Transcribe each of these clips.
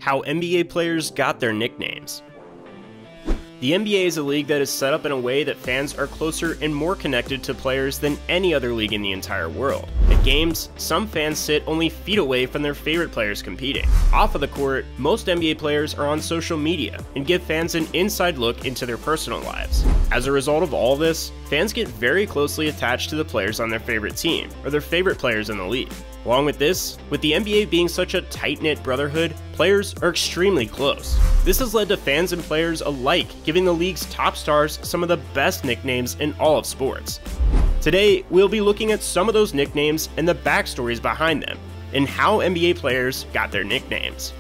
How NBA players got their nicknames. The NBA is a league that is set up in a way that fans are closer and more connected to players than any other league in the entire world. At games, some fans sit only feet away from their favorite players competing. Off of the court, most NBA players are on social media and give fans an inside look into their personal lives. As a result of all this, fans get very closely attached to the players on their favorite team, or their favorite players in the league. Along with this, with the NBA being such a tight-knit brotherhood, players are extremely close. This has led to fans and players alike giving the league's top stars some of the best nicknames in all of sports. Today, we'll be looking at some of those nicknames and the backstories behind them, and how NBA players got their nicknames.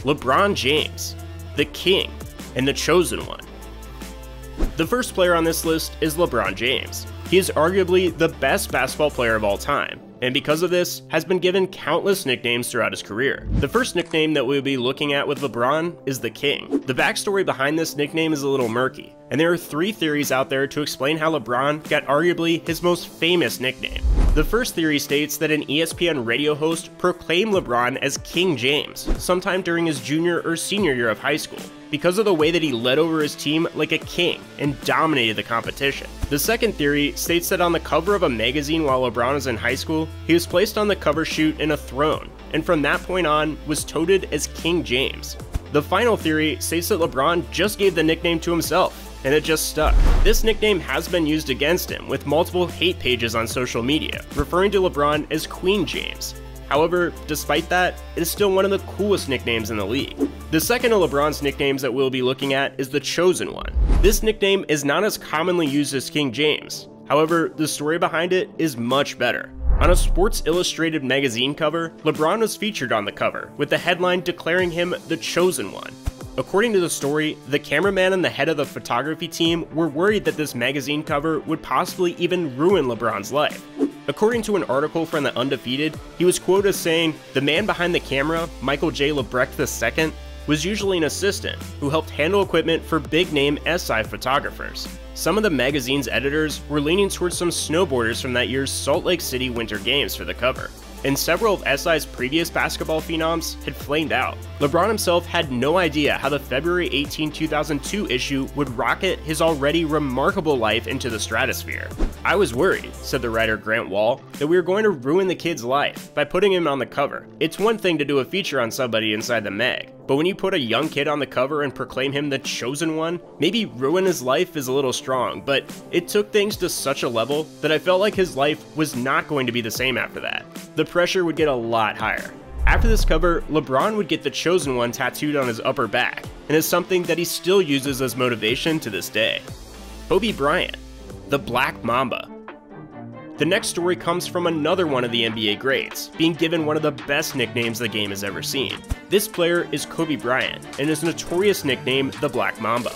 LeBron James, the King, and the Chosen One. The first player on this list is LeBron James. He is arguably the best basketball player of all time, and because of this, has been given countless nicknames throughout his career. The first nickname that we'll be looking at with LeBron is the King. The backstory behind this nickname is a little murky, and there are 3 theories out there to explain how LeBron got arguably his most famous nickname. The first theory states that an ESPN radio host proclaimed LeBron as King James sometime during his junior or senior year of high school, because of the way that he led over his team like a king and dominated the competition. The second theory states that on the cover of a magazine while LeBron was in high school, he was placed on the cover shoot in a throne, and from that point on was touted as King James. The final theory states that LeBron just gave the nickname to himself, and it just stuck. This nickname has been used against him, with multiple hate pages on social media, referring to LeBron as Queen James. However, despite that, it is still one of the coolest nicknames in the league. The second of LeBron's nicknames that we'll be looking at is the Chosen One. This nickname is not as commonly used as King James. However, the story behind it is much better. On a Sports Illustrated magazine cover, LeBron was featured on the cover, with the headline declaring him the Chosen One. According to the story, the cameraman and the head of the photography team were worried that this magazine cover would possibly even ruin LeBron's life. According to an article from The Undefeated, he was quoted as saying, "The man behind the camera, Michael J. Lebrecht II, was usually an assistant who helped handle equipment for big-name SI photographers." Some of the magazine's editors were leaning towards some snowboarders from that year's Salt Lake City Winter Games for the cover, and several of SI's previous basketball phenoms had flamed out. LeBron himself had no idea how the February 18, 2002 issue would rocket his already remarkable life into the stratosphere. "I was worried," said the writer Grant Wall, "that we were going to ruin the kid's life by putting him on the cover. It's one thing to do a feature on somebody inside the mag, but when you put a young kid on the cover and proclaim him the Chosen One, maybe ruin his life is a little strong, but it took things to such a level that I felt like his life was not going to be the same after that. The pressure would get a lot higher." After this cover, LeBron would get the Chosen One tattooed on his upper back, and is something that he still uses as motivation to this day. Kobe Bryant, the Black Mamba. The next story comes from another one of the NBA greats, being given one of the best nicknames the game has ever seen. This player is Kobe Bryant, and his notorious nickname, the Black Mamba.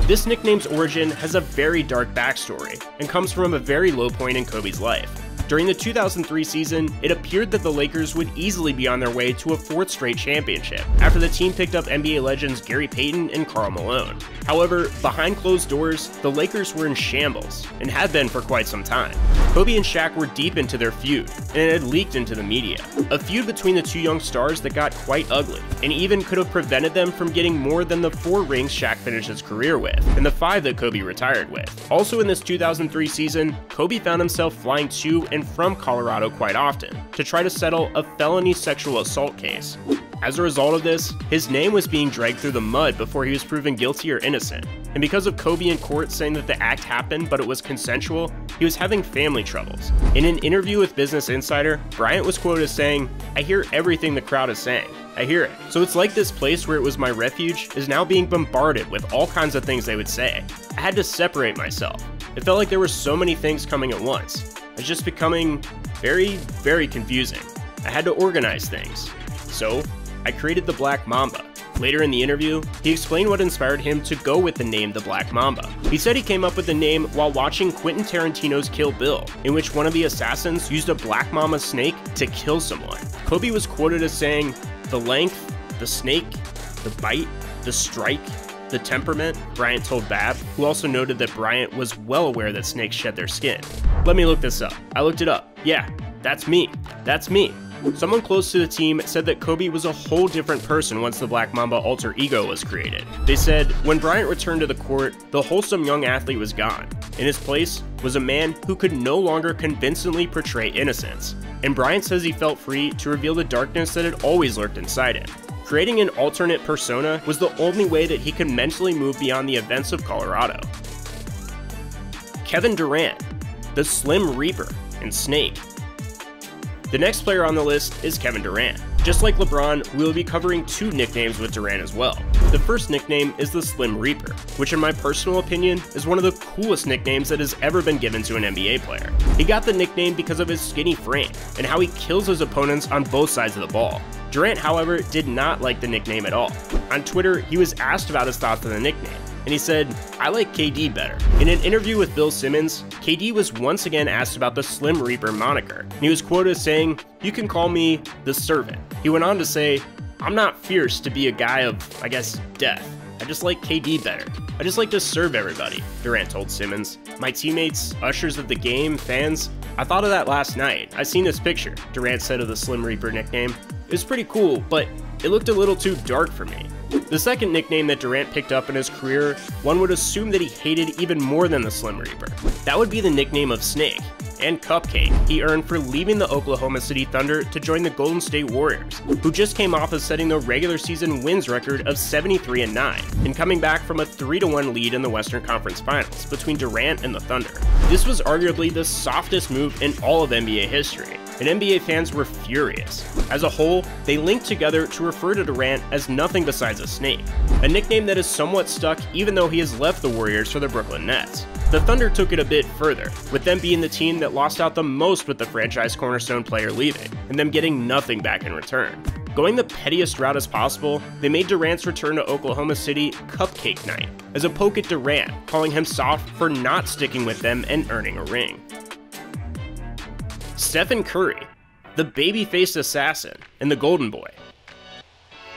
This nickname's origin has a very dark backstory, and comes from a very low point in Kobe's life. During the 2003 season, it appeared that the Lakers would easily be on their way to a 4th straight championship, after the team picked up NBA legends Gary Payton and Karl Malone. However, behind closed doors, the Lakers were in shambles, and had been for quite some time. Kobe and Shaq were deep into their feud, and it had leaked into the media. A feud between the two young stars that got quite ugly, and even could have prevented them from getting more than the 4 rings Shaq finished his career with, and the 5 that Kobe retired with. Also in this 2003 season, Kobe found himself flying to and from Colorado quite often, to try to settle a felony sexual assault case. As a result of this, his name was being dragged through the mud before he was proven guilty or innocent, and because of Kobe in court saying that the act happened but it was consensual, he was having family troubles. In an interview with Business Insider, Bryant was quoted as saying, "I hear everything the crowd is saying. I hear it. So it's like this place where it was my refuge is now being bombarded with all kinds of things they would say. I had to separate myself. It felt like there were so many things coming at once. It's just becoming very, very confusing. I had to organize things. So I created the Black Mamba." Later in the interview, he explained what inspired him to go with the name the Black Mamba. He said he came up with the name while watching Quentin Tarantino's Kill Bill, in which one of the assassins used a Black Mamba snake to kill someone. Kobe was quoted as saying, "The length, the snake, the bite, the strike, the temperament," Bryant told Bab, who also noted that Bryant was well aware that snakes shed their skin. "Let me look this up. I looked it up. Yeah, that's me. That's me. Someone close to the team said that Kobe was a whole different person once the Black Mamba alter ego was created. They said, when Bryant returned to the court, the wholesome young athlete was gone. In his place was a man who could no longer convincingly portray innocence. And Bryant says he felt free to reveal the darkness that had always lurked inside him. Creating an alternate persona was the only way that he could mentally move beyond the events of Colorado. Kevin Durant, the Slim Reaper, and Snake. The next player on the list is Kevin Durant. Just like LeBron, we will be covering two nicknames with Durant as well. The first nickname is the Slim Reaper, which in my personal opinion is one of the coolest nicknames that has ever been given to an NBA player. He got the nickname because of his skinny frame and how he kills his opponents on both sides of the ball. Durant, however, did not like the nickname at all. On Twitter, he was asked about his thoughts on the nickname, and he said, "I like KD better." In an interview with Bill Simmons, KD was once again asked about the Slim Reaper moniker, and he was quoted as saying, "You can call me the servant." He went on to say, "I'm not fierce to be a guy of, I guess, death. I just like KD better. I just like to serve everybody," Durant told Simmons. "My teammates, ushers of the game, fans, I thought of that last night. I seen this picture," Durant said of the Slim Reaper nickname. "It was pretty cool, but it looked a little too dark for me." The second nickname that Durant picked up in his career, one would assume that he hated even more than the Slim Reaper. That would be the nickname of Snake and Cupcake he earned for leaving the Oklahoma City Thunder to join the Golden State Warriors, who just came off of setting the regular season wins record of 73-9 and coming back from a 3-1 lead in the Western Conference Finals between Durant and the Thunder. This was arguably the softest move in all of NBA history, and NBA fans were furious. As a whole, they linked together to refer to Durant as nothing besides a snake, a nickname that is somewhat stuck even though he has left the Warriors for the Brooklyn Nets. The Thunder took it a bit further, with them being the team that lost out the most with the franchise cornerstone player leaving, and them getting nothing back in return. Going the pettiest route as possible, they made Durant's return to Oklahoma City Cupcake Night, as a poke at Durant, calling him soft for not sticking with them and earning a ring. Stephen Curry, the baby-faced assassin and the Golden Boy.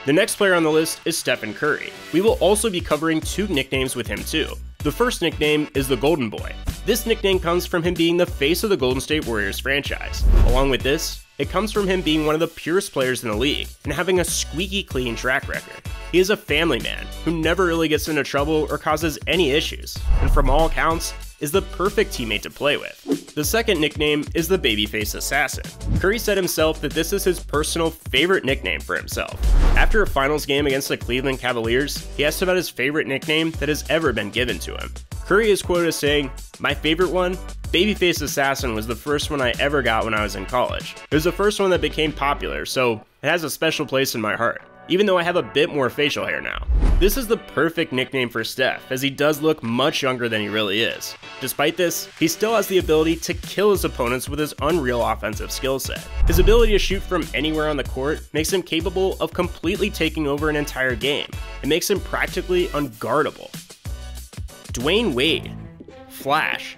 The next player on the list is Stephen Curry. We will also be covering two nicknames with him too. The first nickname is the Golden Boy. This nickname comes from him being the face of the Golden State Warriors franchise. Along with this, it comes from him being one of the purest players in the league and having a squeaky clean track record. He is a family man who never really gets into trouble or causes any issues, and from all accounts, is the perfect teammate to play with. The second nickname is the Babyface Assassin. Curry said himself that this is his personal favorite nickname for himself. After a finals game against the Cleveland Cavaliers, he asked about his favorite nickname that has ever been given to him. Curry is quoted as saying, "My favorite one? Babyface Assassin was the first one I ever got when I was in college. It was the first one that became popular, so it has a special place in my heart, even though I have a bit more facial hair now." This is the perfect nickname for Steph, as he does look much younger than he really is. Despite this, he still has the ability to kill his opponents with his unreal offensive skill set. His ability to shoot from anywhere on the court makes him capable of completely taking over an entire game. It makes him practically unguardable. Dwayne Wade, Flash.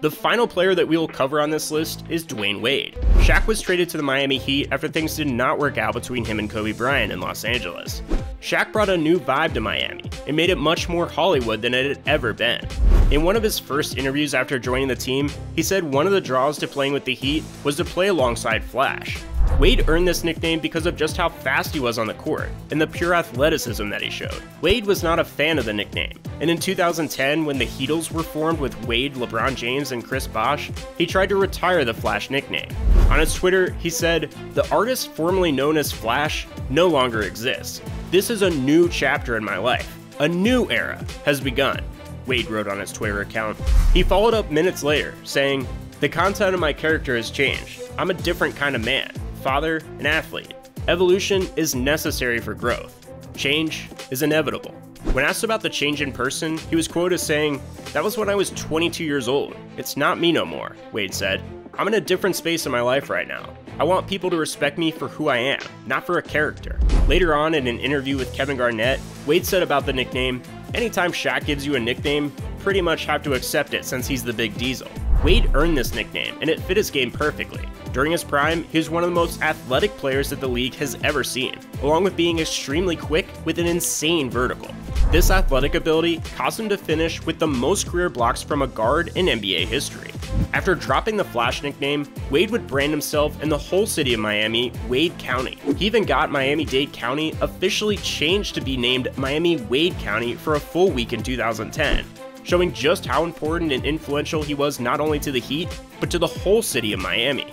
The final player that we will cover on this list is Dwayne Wade. Shaq was traded to the Miami Heat after things did not work out between him and Kobe Bryant in Los Angeles. Shaq brought a new vibe to Miami and made it much more Hollywood than it had ever been. In one of his first interviews after joining the team, he said one of the draws to playing with the Heat was to play alongside Flash. Wade earned this nickname because of just how fast he was on the court and the pure athleticism that he showed. Wade was not a fan of the nickname, and in 2010, when the Heatles were formed with Wade, LeBron James, and Chris Bosh, he tried to retire the Flash nickname. On his Twitter, he said, "The artist formerly known as Flash no longer exists. This is a new chapter in my life. A new era has begun," Wade wrote on his Twitter account. He followed up minutes later, saying, "The content of my character has changed. I'm a different kind of man, father, and athlete. Evolution is necessary for growth. Change is inevitable." When asked about the change in person, he was quoted as saying, "That was when I was 22 years old. It's not me no more," Wade said. "I'm in a different space in my life right now. I want people to respect me for who I am, not for a character." Later on in an interview with Kevin Garnett, Wade said about the nickname, "Anytime Shaq gives you a nickname, pretty much have to accept it since he's the Big Diesel." Wade earned this nickname, and it fit his game perfectly. During his prime, he was one of the most athletic players that the league has ever seen, along with being extremely quick with an insane vertical. This athletic ability caused him to finish with the most career blocks from a guard in NBA history. After dropping the Flash nickname, Wade would brand himself and the whole city of Miami Wade County. He even got Miami-Dade County officially changed to be named Miami-Wade County for a full week in 2010, showing just how important and influential he was not only to the Heat, but to the whole city of Miami.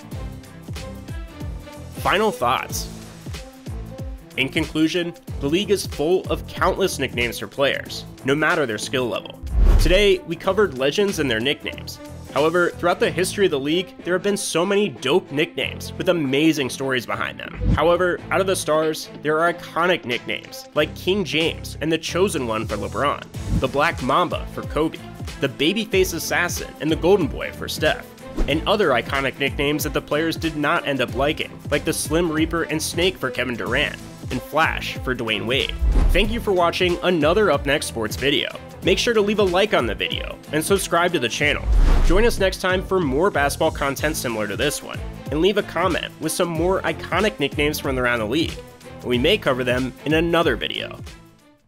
Final thoughts. In conclusion, the league is full of countless nicknames for players, no matter their skill level. Today, we covered legends and their nicknames. However, throughout the history of the league, there have been so many dope nicknames with amazing stories behind them. However, out of the stars, there are iconic nicknames like King James and the Chosen One for LeBron, the Black Mamba for Kobe, the Babyface Assassin and the Golden Boy for Steph, and other iconic nicknames that the players did not end up liking, like the Slim Reaper and Snake for Kevin Durant, and Flash for Dwayne Wade. Thank you for watching another UpNext Sports video. Make sure to leave a like on the video and subscribe to the channel. Join us next time for more basketball content similar to this one, and leave a comment with some more iconic nicknames from around the league. We may cover them in another video.